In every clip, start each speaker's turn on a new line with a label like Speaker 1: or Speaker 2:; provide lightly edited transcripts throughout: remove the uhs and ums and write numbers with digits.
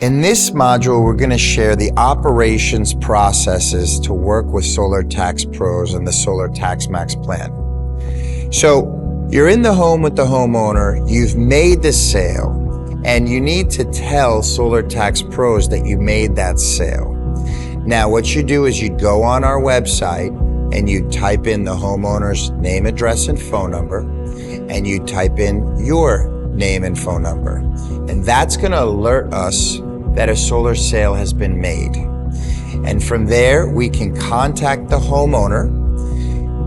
Speaker 1: In this module, we're going to share the operations processes to work with Solar Tax Pros and the Solar Tax Max plan. So you're in the home with the homeowner, you've made the sale, and you need to tell Solar Tax Pros that you made that sale. Now, what you do is you go on our website and you type in the homeowner's name, address, and phone number, and you type in your name and phone number. And that's going to alert us that a solar sale has been made. And from there, we can contact the homeowner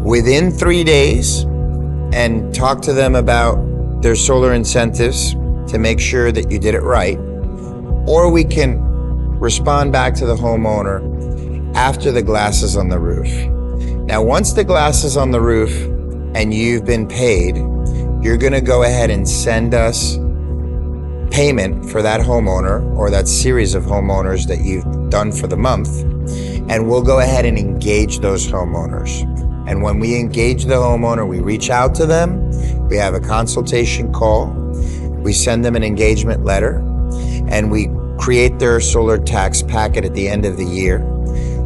Speaker 1: within 3 days and talk to them about their solar incentives to make sure that you did it right. Or we can respond back to the homeowner after the glass is on the roof. Now, once the glass is on the roof and you've been paid, you're gonna go ahead and send us payment for that homeowner or that series of homeowners that you've done for the month, and we'll go ahead and engage those homeowners. And when we engage the homeowner, we reach out to them, we have a consultation call, we send them an engagement letter, and we create their solar tax packet at the end of the year.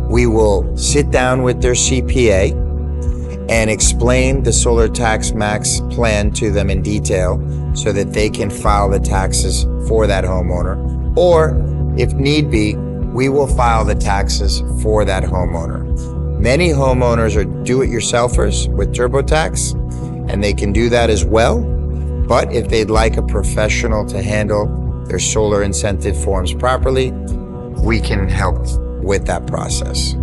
Speaker 1: We will sit down with their CPA and explain the Solar Tax Max plan to them in detail so that they can file the taxes for that homeowner. Or, if need be, we will file the taxes for that homeowner. Many homeowners are do-it-yourselfers with TurboTax, and they can do that as well. But if they'd like a professional to handle their solar incentive forms properly, we can help with that process.